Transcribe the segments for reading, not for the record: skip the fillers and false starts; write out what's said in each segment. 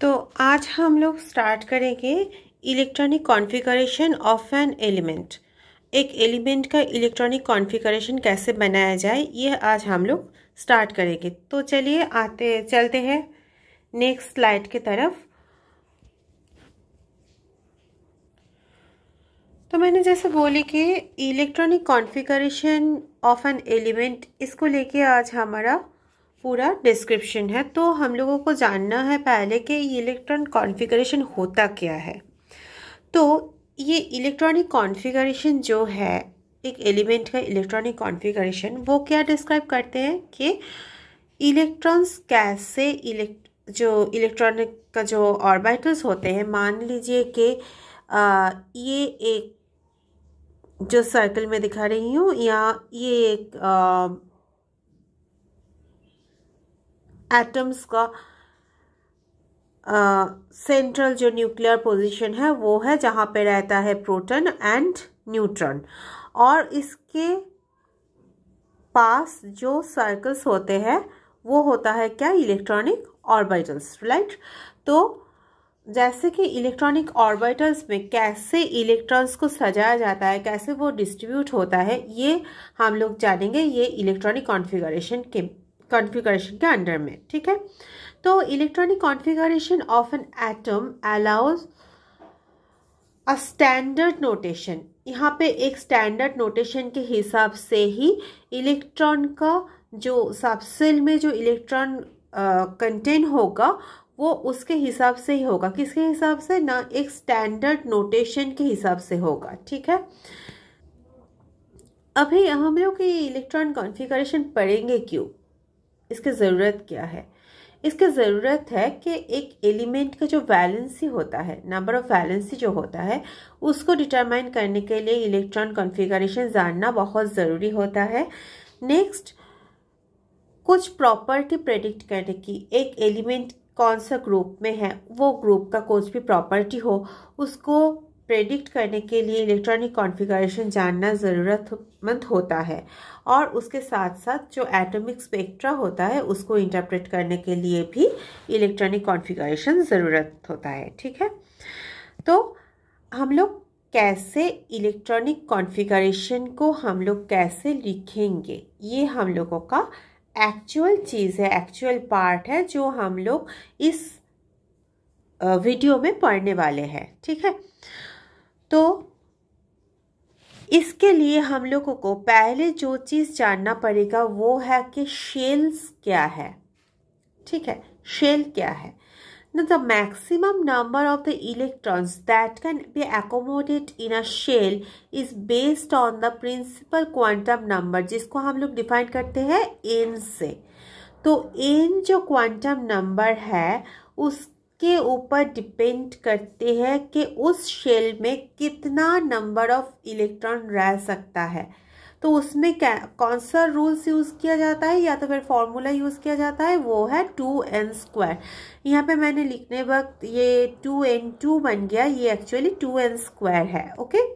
तो आज हम लोग स्टार्ट करेंगे electronic configuration of an element. एक एलिमेंट का इलेक्ट्रॉनिक कॉन्फ़िगरेशन कैसे बनाया जाए ये आज हम लोग स्टार्ट करेंगे। तो चलिए चलते हैं नेक्स्ट स्लाइड की तरफ। तो मैंने जैसे बोली कि electronic configuration of an element, इसको लेके आज हमारा पूरा डिस्क्रिप्शन है। तो हम लोगों को जानना है पहले कि इलेक्ट्रॉन कॉन्फ़िगरेशन होता क्या है। तो ये इलेक्ट्रॉनिक कॉन्फ़िगरेशन जो है, एक एलिमेंट का इलेक्ट्रॉनिक कॉन्फ़िगरेशन, वो क्या डिस्क्राइब करते हैं कि इलेक्ट्रॉन्स कैसे जो इलेक्ट्रॉनिक का जो ऑर्बिटल्स होते हैं, मान लीजिए कि ये एक जो सर्कल में दिखा रही हूँ, या ये एक एटम्स का सेंट्रल जो न्यूक्लियर पोजीशन है वो है जहाँ पे रहता है प्रोटॉन एंड न्यूट्रॉन, और इसके पास जो सर्कल्स होते हैं वो होता है क्या, इलेक्ट्रॉनिक ऑर्बिटल्स, राइट। तो जैसे कि इलेक्ट्रॉनिक ऑर्बिटल्स में कैसे इलेक्ट्रॉन्स को सजाया जाता है, कैसे वो डिस्ट्रीब्यूट होता है, ये हम लोग जानेंगे ये इलेक्ट्रॉनिक कॉन्फ़िगरेशन के अंडर में, ठीक है। तो electronic configuration of an atom allows a standard notation. यहाँ पे एक स्टैंडर्ड नोटेशन के हिसाब से ही इलेक्ट्रॉन का जो सबसेल में जो इलेक्ट्रॉन कंटेन होगा वो उसके हिसाब से ही होगा। किसके हिसाब से ना, एक स्टैंडर्ड नोटेशन के हिसाब से होगा, ठीक है। अभी हम लोग ये इलेक्ट्रॉन कॉन्फ़िगरेशन पढ़ेंगे क्यों, इसकी ज़रूरत क्या है। इसकी ज़रूरत है कि एक एलिमेंट का जो वैलेंसी होता है, नंबर ऑफ वैलेंसी जो होता है, उसको डिटरमाइन करने के लिए इलेक्ट्रॉन कॉन्फ़िगरेशन जानना बहुत ज़रूरी होता है। नेक्स्ट, कुछ प्रॉपर्टी प्रेडिक्ट करने की, एक एलिमेंट कौन सा ग्रुप में है, वो ग्रुप का कुछ भी प्रॉपर्टी हो उसको प्रेडिक्ट करने के लिए इलेक्ट्रॉनिक कॉन्फ़िगरेशन जानना ज़रूरतमंद होता है। और उसके साथ साथ जो एटॉमिक स्पेक्ट्रा होता है उसको इंटरप्रेट करने के लिए भी इलेक्ट्रॉनिक कॉन्फ़िगरेशन ज़रूरत होता है, ठीक है। तो हम लोग कैसे इलेक्ट्रॉनिक कॉन्फ़िगरेशन को हम लोग कैसे लिखेंगे, ये हम लोगों का एक्चुअल चीज़ है, एक्चुअल पार्ट है जो हम लोग इस वीडियो में पढ़ने वाले हैं, ठीक है। तो इसके लिए हम लोगों को पहले जो चीज़ जानना पड़ेगा वो है कि शेल्स क्या है, ठीक है। शेल क्या है ना, the maximum number of the electrons that can be accommodate in a shell is based on the principal quantum number, जिसको हम लोग डिफाइन करते हैं एन से। तो एन जो क्वांटम नंबर है उसके ऊपर डिपेंड करते हैं कि उस शेल में कितना नंबर ऑफ इलेक्ट्रॉन रह सकता है। तो उसमें कौन सा रूल्स यूज़ किया जाता है या तो फिर फॉर्मूला यूज़ किया जाता है, वो है 2n²। यहाँ पे मैंने लिखने वक्त ये 2n2 बन गया, ये एक्चुअली 2n² है, ओके।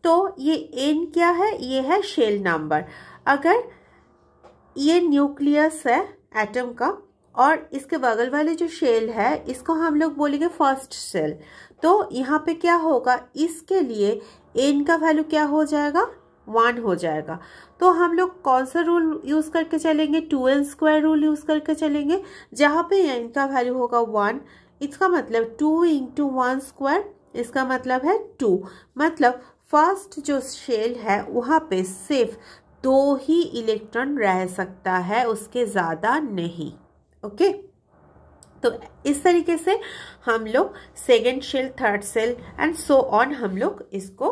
तो ये n क्या है, ये है शेल नंबर। अगर ये न्यूक्लियस है एटम का और इसके बगल वाले जो शेल है इसको हम लोग बोलेंगे फर्स्ट शेल, तो यहाँ पे क्या होगा, इसके लिए n का वैल्यू क्या हो जाएगा, 1 हो जाएगा। तो हम लोग कौन सा रूल यूज़ करके चलेंगे, 2n² रूल यूज़ करके चलेंगे, जहाँ पे n का वैल्यू होगा 1। इसका मतलब 2 × 1², इसका मतलब है 2। मतलब फर्स्ट जो शेल है वहाँ पे सिर्फ 2 ही इलेक्ट्रॉन रह सकता है, उसके ज़्यादा नहीं, ओके। तो इस तरीके से हम लोग second shell, third shell and so on हम लोग इसको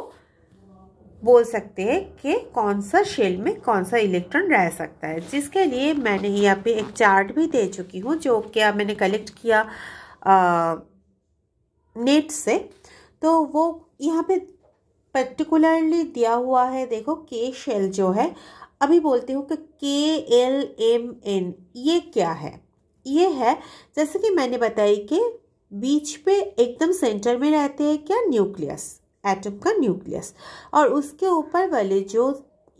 बोल सकते हैं कि कौन सा शेल में कौन सा इलेक्ट्रॉन रह सकता है। जिसके लिए मैंने यहाँ पे एक चार्ट भी दे चुकी हूँ जो क्या मैंने कलेक्ट किया नेट से। तो वो यहाँ पे पर्टिकुलरली दिया हुआ है, देखो के शेल जो है, अभी बोलती हूँ कि KLMN ये क्या है। ये है जैसे कि मैंने बताई कि बीच पे एकदम सेंटर में रहते हैं क्या, न्यूक्लियस, एटम का न्यूक्लियस, और उसके ऊपर वाले जो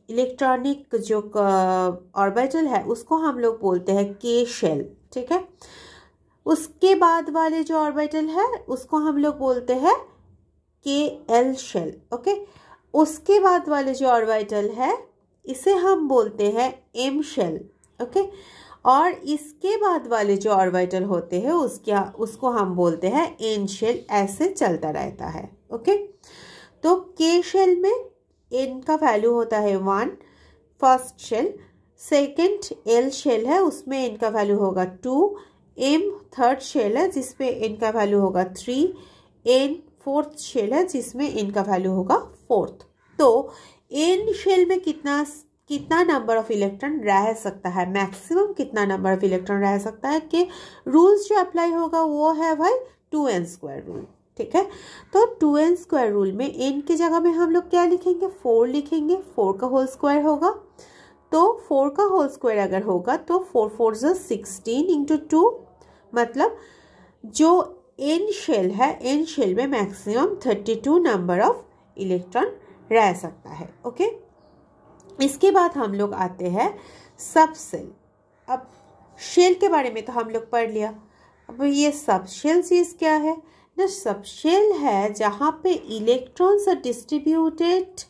इलेक्ट्रॉनिक जो ऑर्बिटल है उसको हम लोग बोलते हैं के शेल, ठीक है। उसके बाद वाले जो ऑर्बिटल है उसको हम लोग बोलते हैं KL शेल। ओके, उसके बाद वाले जो ऑर्बिटल है इसे हम बोलते हैं M शेल। ओके, और इसके बाद वाले जो ऑर्बिटल होते हैं उसको हम बोलते हैं N शेल। ऐसे चलता रहता है। ओके, तो K शेल में N का वैल्यू होता है 1 first shell, second L shell है उसमें N का वैल्यू होगा 2, M थर्ड शेल है जिसमें N का वैल्यू होगा 3, N फोर्थ शेल है जिसमें N का वैल्यू होगा 4। तो N शेल में कितना नंबर ऑफ इलेक्ट्रॉन रह सकता है, मैक्सिमम कितना नंबर ऑफ इलेक्ट्रॉन रह सकता है, कि रूल्स जो अप्लाई होगा वो है भाई 2n² रूल। ठीक है, तो 2n² रूल में n की जगह में हम लोग क्या लिखेंगे, 4 लिखेंगे। 4 का होल स्क्वायर होगा, तो 4 का होल स्क्वायर अगर होगा तो 4 4 16 इंटू 2, मतलब जो n शेल है, n शेल में मैक्सिमम 32 नंबर ऑफ इलेक्ट्रॉन रह सकता है। ओके, इसके बाद हम लोग आते हैं सब शेल। अब शेल के बारे में तो हम लोग पढ़ लिया, अब ये सब शेल चीज क्या है ना, सब शेल है जहाँ पे electrons are distributed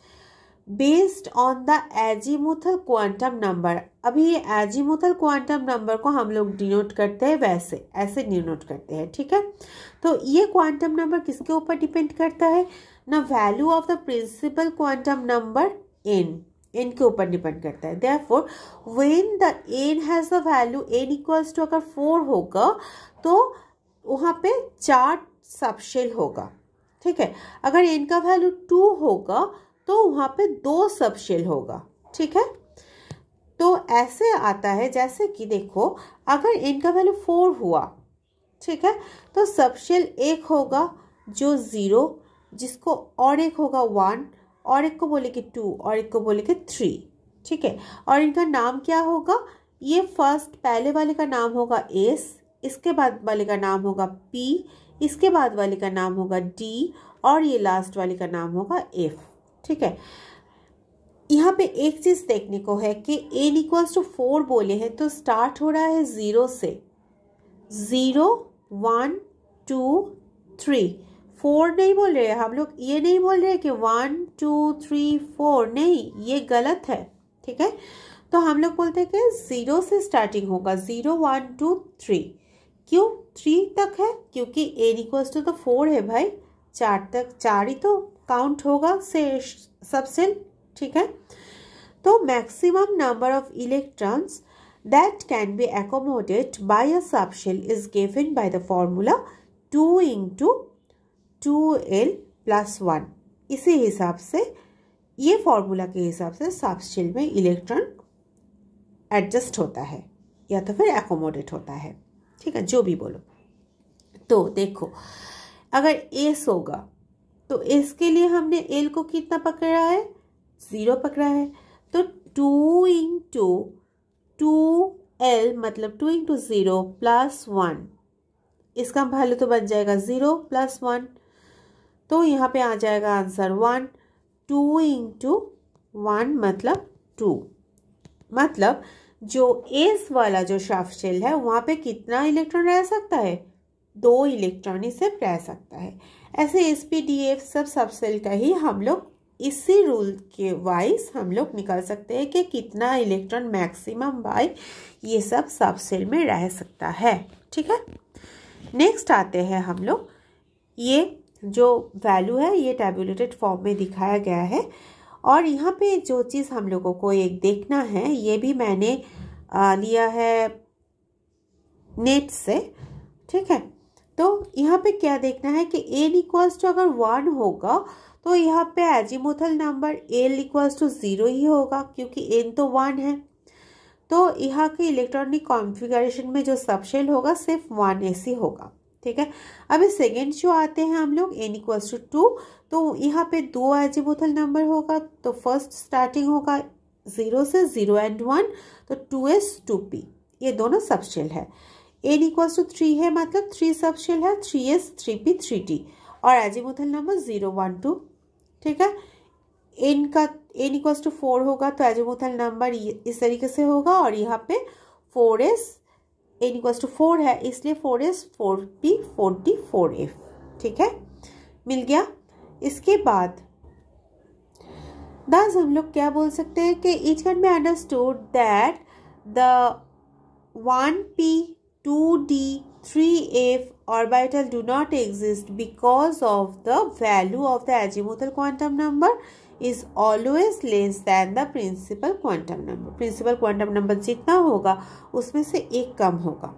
based on the azimuthal quantum number. अभी ये एजीमुथल क्वांटम नंबर को हम लोग डिनोट करते हैं वैसे, ऐसे डिनोट करते हैं। ठीक है, तो ये क्वांटम नंबर किसके ऊपर डिपेंड करता है ना, value of the principal quantum number n के ऊपर डिपेंड करता है। Therefore when the n has the value n equals to अगर 4 होगा तो वहाँ पे 4 सबशेल होगा। ठीक है, अगर n का वैल्यू 2 होगा तो वहाँ पे 2 सबशेल होगा। ठीक है, तो ऐसे आता है जैसे कि देखो, अगर n का वैल्यू 4 हुआ, ठीक है, तो सबशेल एक होगा जो 0, जिसको और एक होगा 1, और एक को बोलेंगे 2, और एक को बोलेंगे 3। ठीक है, और इनका नाम क्या होगा, ये फर्स्ट पहले वाले का नाम होगा S, इसके बाद वाले का नाम होगा P, इसके बाद वाले का नाम होगा D, और ये लास्ट वाले का नाम होगा F। ठीक है, यहाँ पे एक चीज देखने को है कि n इक्वल्स टू 4 बोले हैं तो स्टार्ट हो रहा है 0 से, 0 1 2 3, 4 नहीं बोल रहे हम लोग, ये नहीं बोल रहे कि 1 2 3 4, नहीं, ये गलत है। ठीक है, तो हम लोग बोलते हैं कि 0 से स्टार्टिंग होगा, 0 1 2 3। क्यों 3 तक है, क्योंकि n इक्वल्स टू तो 4 है भाई, 4 तक, 4 ही तो काउंट होगा से सबसेल। ठीक है, तो maximum number of electrons that can be accommodated by a subshell is given by the formula 2 into 2l plus 1। इसी हिसाब से, ये फॉर्मूला के हिसाब से सबशेल में इलेक्ट्रॉन एडजस्ट होता है या तो फिर एकोमोडेट होता है। ठीक है, जो भी बोलो। तो देखो, अगर एस होगा तो एस के लिए हमने एल को कितना पकड़ा है, 0 पकड़ा है, तो 2 इंटू 2l मतलब 2 इंटू 0 प्लस 1, इसका वैल्यू तो बन जाएगा 0 प्लस 1, तो यहाँ पे आ जाएगा आंसर 1। 2 इंटू 1 मतलब 2, मतलब जो एस वाला जो सबशेल है वहाँ पे कितना इलेक्ट्रॉन रह सकता है, 2 इलेक्ट्रॉन ही सिर्फ रह सकता है। ऐसे SPDF सब सबशेल का ही हम लोग इसी रूल के वाइज हम लोग निकाल सकते हैं कि कितना इलेक्ट्रॉन मैक्सिमम बाय ये सब सबशेल में रह सकता है। ठीक है, नेक्स्ट आते हैं हम लोग, ये जो वैल्यू है ये टैबुलेटेड फॉर्म में दिखाया गया है, और यहाँ पे जो चीज़ हम लोगों को एक देखना है, ये भी मैंने लिया है नेट से। ठीक है, तो यहाँ पे क्या देखना है कि n इक्वल्स टू अगर 1 होगा तो यहाँ पे azimuthal number l equals to 0 ही होगा, क्योंकि n तो 1 है। तो यहाँ के इलेक्ट्रॉनिक कॉन्फ़िगरेशन में जो सबशेल होगा सिर्फ 1s ही होगा। ठीक है, अभी सेकेंड जो आते हैं हम लोग n इक्वल्स टू 2, तो यहाँ पे 2 एजीमुथल नंबर होगा, तो फर्स्ट स्टार्टिंग होगा 0 से, 0 एंड 1, तो 2s 2p, ये दोनों सबशेल है। n इक्वल्स टू 3 है मतलब 3 सबशेल है, 3s 3p 3t, और एजीमुथल नंबर 0 1 2। ठीक है, n इक्वल्स टू 4 होगा तो एजीमुथल नंबर इस तरीके से होगा, और यहाँ पे 4s n इक्वल्स टू 4 है, इसलिए 4s 4p 4d 4f। ठीक है, मिल गया। इसके बाद दस हम लोग क्या बोल सकते हैं कि etch can be understood that the 1p 2d 3f orbital do not exist because of the value of the azimuthal quantum number is always less than the principal quantum number। principal quantum number जितना होगा उसमें से एक कम होगा।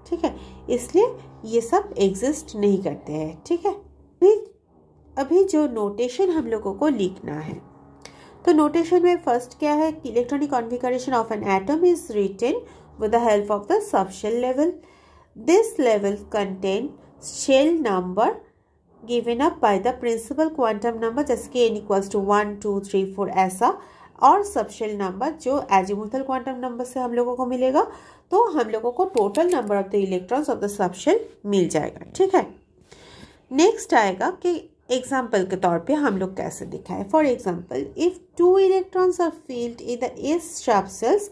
ठीक है, इसलिए ये सब एग्जिस्ट नहीं करते हैं। ठीक है, अभी जो नोटेशन हम लोगों को लिखना है, तो नोटेशन में फर्स्ट क्या है कि electronic configuration of an atom is written with the help of the subshell level. This level contain shell number given up by the principal quantum number जैसे कि n equals to 1 2 3 4 ऐसा, और subshell number जो azimuthal quantum number से हम लोगों को मिलेगा, तो हम लोगों को total number of the electrons of the subshell मिल जाएगा। ठीक है, नेक्स्ट आएगा कि एग्जाम्पल के तौर पे हम लोग कैसे दिखाएं। For example, if 2 electrons are filled in the s subshells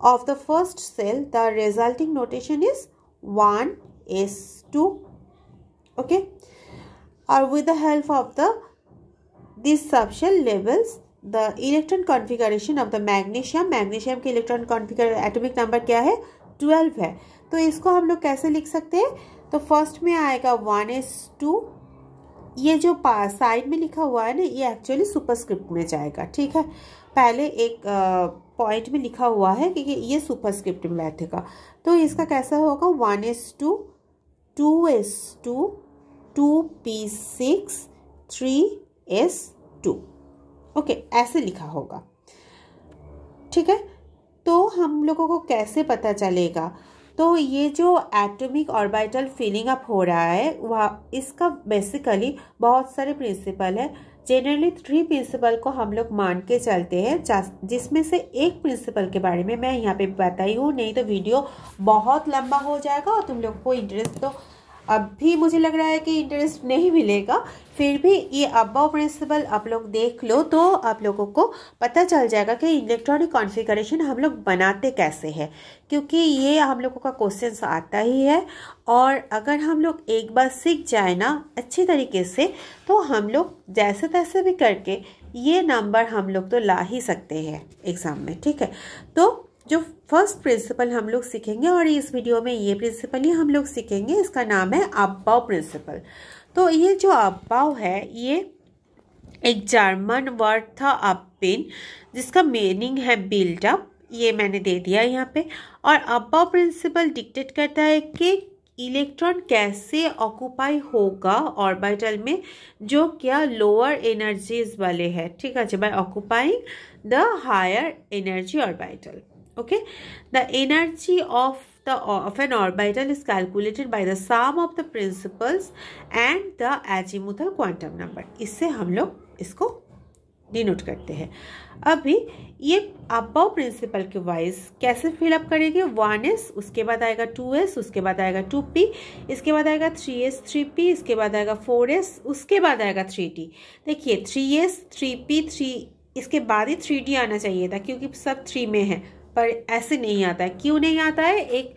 of the first cell, the resulting notation is 1s2। okay, or with the help of these subshell levels the electron configuration of the magnesium के electron configuration atomic number क्या है 12 है। तो इसको हम लोग कैसे लिख सकते हैं, तो फर्स्ट में आएगा 1s2, ये जो साइड में लिखा हुआ है ना ये एक्चुअली सुपरस्क्रिप्ट में जाएगा। ठीक है, पहले एक पॉइंट में लिखा हुआ है कि ये सुपरस्क्रिप्ट में बैठेगा, तो इसका कैसा होगा 1s2 2s2 2p6 3s2। Okay, ऐसे लिखा होगा। ठीक है, तो हम लोगों को कैसे पता चलेगा, तो ये जो एटॉमिक ऑर्बिटल फिलिंग अप हो रहा है वह इसका बेसिकली बहुत सारे प्रिंसिपल है। जनरली 3 प्रिंसिपल को हम लोग मान के चलते हैं, जिसमें से एक प्रिंसिपल के बारे में मैं यहाँ पे बताई हूँ, नहीं तो वीडियो बहुत लंबा हो जाएगा और तुम लोग को इंटरेस्ट तो अभी मुझे लग रहा है कि इंटरेस्ट नहीं मिलेगा। फिर भी ये अबव प्रिंसिपल आप लोग देख लो तो आप लोगों को पता चल जाएगा कि इलेक्ट्रॉनिक कॉन्फ़िगरेशन हम लोग बनाते कैसे हैं, क्योंकि ये हम लोगों का क्वेश्चन आता ही है। और अगर हम लोग एक बार सीख जाए ना अच्छी तरीके से, तो हम लोग जैसे तैसे भी करके ये नंबर हम लोग तो ला ही सकते हैं एग्ज़ाम में। ठीक है, तो जो फर्स्ट प्रिंसिपल हम लोग सीखेंगे, और इस वीडियो में ये प्रिंसिपल ही हम लोग सीखेंगे, इसका नाम है अब्बाउ प्रिंसिपल। तो ये जो अब्बाउ है ये एक जर्मन वर्ड था अब्बिन, जिसका मीनिंग है बिल्डअप, ये मैंने दे दिया यहाँ पे। और अब्बाउ प्रिंसिपल डिक्टेट करता है कि इलेक्ट्रॉन कैसे ऑक्यूपाई होगा ऑर्बिटल में जो क्या लोअर एनर्जीज वाले हैं। ठीक है, by occupying the higher energy orbital. Okay, the energy of an orbital is calculated by the sum of the principals and the azimuthal quantum number। इससे हम लोग इसको डिनोट करते हैं। अभी ये अबव प्रिंसिपल के वाइज कैसे फिलअप करेंगे, 1s, उसके बाद आएगा 2s, उसके बाद आएगा 2p, इसके बाद आएगा 3s 3p, इसके बाद आएगा 4s, उसके बाद आएगा 3d। देखिए 3s 3p 3, इसके बाद ही 3d आना चाहिए था क्योंकि सब 3 में है, पर ऐसे नहीं आता है। क्यों नहीं आता है, एक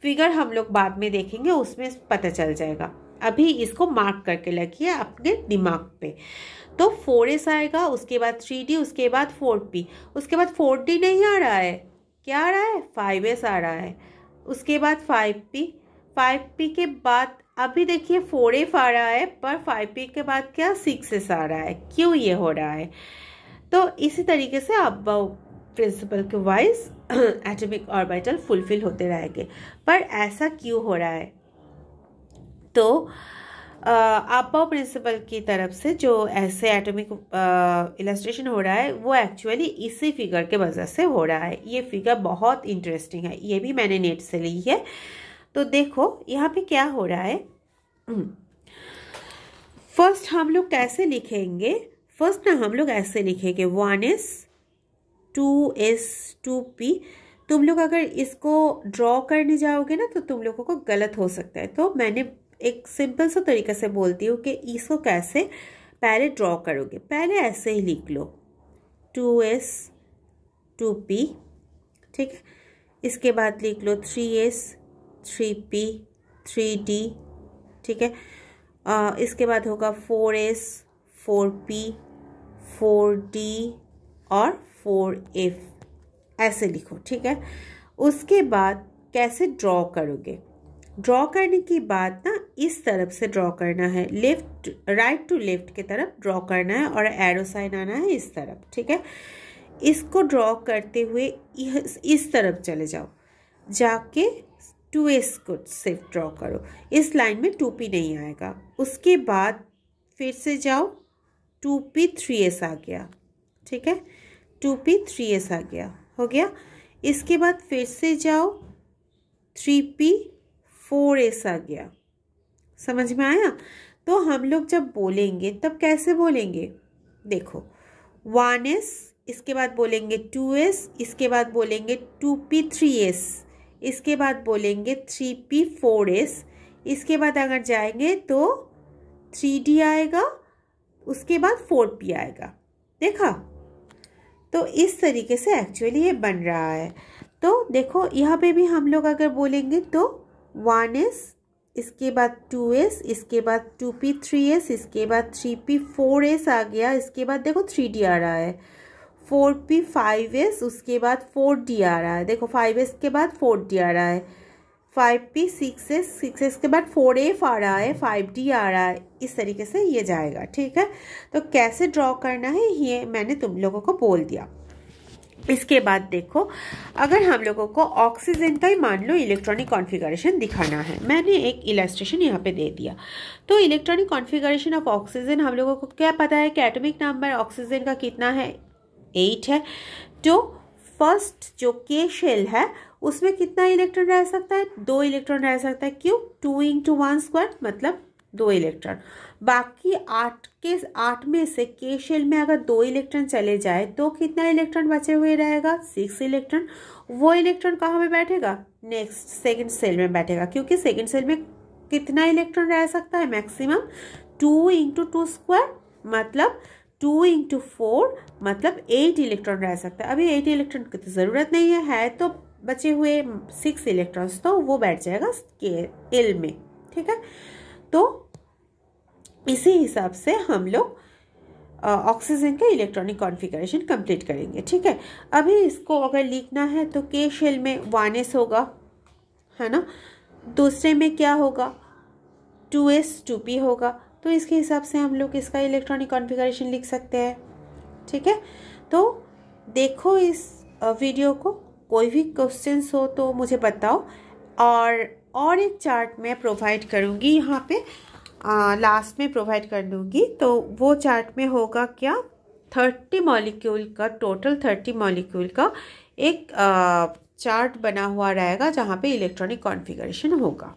फिगर हम लोग बाद में देखेंगे, उसमें पता चल जाएगा। अभी इसको मार्क करके रखिए अपने दिमाग पे। तो 4s आएगा, उसके बाद 3d, उसके बाद 4p, उसके बाद 4d नहीं आ रहा है, क्या आ रहा है 5s आ रहा है, उसके बाद 5p के बाद अभी देखिए 4f आ रहा है, पर 5p के बाद क्या 6s आ रहा है। क्यों ये हो रहा है, तो इसी तरीके से अब प्रिंसिपल के वाइज एटॉमिक ऑर्बिटल फुलफिल होते रहेंगे। पर ऐसा क्यों हो रहा है, तो अबव प्रिंसिपल की तरफ से जो ऐसे एटॉमिक इलस्ट्रेशन हो रहा है वो एक्चुअली इसी फिगर के वजह से हो रहा है। ये फिगर बहुत इंटरेस्टिंग है, ये भी मैंने नेट से ली है। तो देखो यहाँ पे क्या हो रहा है। फर्स्ट हम लोग कैसे लिखेंगे, फर्स्ट ना हम लोग ऐसे लिखेंगे 1s 2s 2p। तुम लोग अगर इसको ड्रॉ करने जाओगे ना तो तुम लोगों को गलत हो सकता है, तो मैंने एक सिंपल सा तरीके से बोलती हूँ कि इसको कैसे पहले ड्रॉ करोगे। पहले ऐसे ही लिख लो 2s 2p। ठीक है, इसके बाद लिख लो 3s 3p 3d, ठीक है। इसके बाद होगा 4s 4p 4d और 4f, ऐसे लिखो, ठीक है। उसके बाद कैसे ड्रॉ करोगे, ड्रॉ करने के बाद ना इस तरफ से ड्रॉ करना है, लेफ्ट राइट टू लेफ्ट की तरफ ड्रॉ करना है और एरो साइन आना है इस तरफ, ठीक है। इसको ड्रॉ करते हुए इस तरफ चले जाओ, जाके 2s को सिर्फ ड्रॉ करो, इस लाइन में 2p नहीं आएगा। उसके बाद फिर से जाओ, 2p 3s आ गया, ठीक है, 2p 3s आ गया, हो गया। इसके बाद फिर से जाओ, 3p 4s आ गया, समझ में आया। तो हम लोग जब बोलेंगे तब कैसे बोलेंगे, देखो 1s, इसके बाद बोलेंगे 2s, इसके बाद बोलेंगे 2p 3s, इसके बाद बोलेंगे 3p 4s, इसके बाद अगर जाएंगे तो 3d आएगा, उसके बाद 4p आएगा, देखा। तो इस तरीके से एक्चुअली ये बन रहा है। तो देखो यहाँ पे भी हम लोग अगर बोलेंगे तो 1s, इसके बाद 2s, इसके बाद 2p 3s, इसके बाद 3p 4s आ गया, इसके बाद देखो 3d आ रहा है, 4p 5s, उसके बाद 4d आ रहा है, देखो 5s के बाद 4d आ रहा है, 5p 6s, 6s के बाद 4f आ रहा है, 5d आ रहा है, इस तरीके से ये जाएगा, ठीक है। तो कैसे ड्रॉ करना है ये मैंने तुम लोगों को बोल दिया। इसके बाद देखो, अगर हम लोगों को ऑक्सीजन का ही मान लो इलेक्ट्रॉनिक कॉन्फ़िगरेशन दिखाना है, मैंने एक इलस्ट्रेशन यहाँ पे दे दिया। तो इलेक्ट्रॉनिक कॉन्फ़िगरेशन ऑफ ऑक्सीजन हम लोगों को क्या पता है कि एटॉमिक नंबर ऑक्सीजन का कितना है, 8 है। तो फर्स्ट जो के शेल है उसमें कितना इलेक्ट्रॉन रह सकता है, 2 इलेक्ट्रॉन रह सकता है, क्यों, 2 × 1² मतलब 2 इलेक्ट्रॉन। बाकी 8 में से के शेल में अगर 2 इलेक्ट्रॉन चले जाए तो कितना इलेक्ट्रॉन बचे हुए रहेगा, 6 इलेक्ट्रॉन। वो इलेक्ट्रॉन कहाँ पे बैठेगा, नेक्स्ट सेकंड सेल में बैठेगा, क्योंकि सेकंड सेल में कितना इलेक्ट्रॉन रह सकता है, मैक्सिमम 2 × 2² मतलब 2 × 4 मतलब 8 इलेक्ट्रॉन रह सकता है। अभी 8 इलेक्ट्रॉन की तो ज़रूरत नहीं है तो बचे हुए 6 इलेक्ट्रॉन्स तो वो बैठ जाएगा के एल में, ठीक है। तो इसी हिसाब से हम लोग ऑक्सीजन का इलेक्ट्रॉनिक कॉन्फ़िगरेशन कंप्लीट करेंगे, ठीक है। अभी इसको अगर लिखना है तो के शेल में 1s होगा, है ना, दूसरे में क्या होगा 2s 2p होगा। तो इसके हिसाब से हम लोग इसका इलेक्ट्रॉनिक कॉन्फ़िगरेशन लिख सकते हैं, ठीक है। तो देखो इस वीडियो को, कोई भी क्वेश्चंस हो तो मुझे बताओ, और एक चार्ट मैं प्रोवाइड करूँगी यहाँ पे, लास्ट में प्रोवाइड कर दूँगी। तो वो चार्ट में होगा क्या, 30 मॉलिक्यूल का, टोटल 30 मॉलिक्यूल का एक चार्ट बना हुआ रहेगा जहाँ पे इलेक्ट्रॉनिक कॉन्फ़िगरेशन होगा।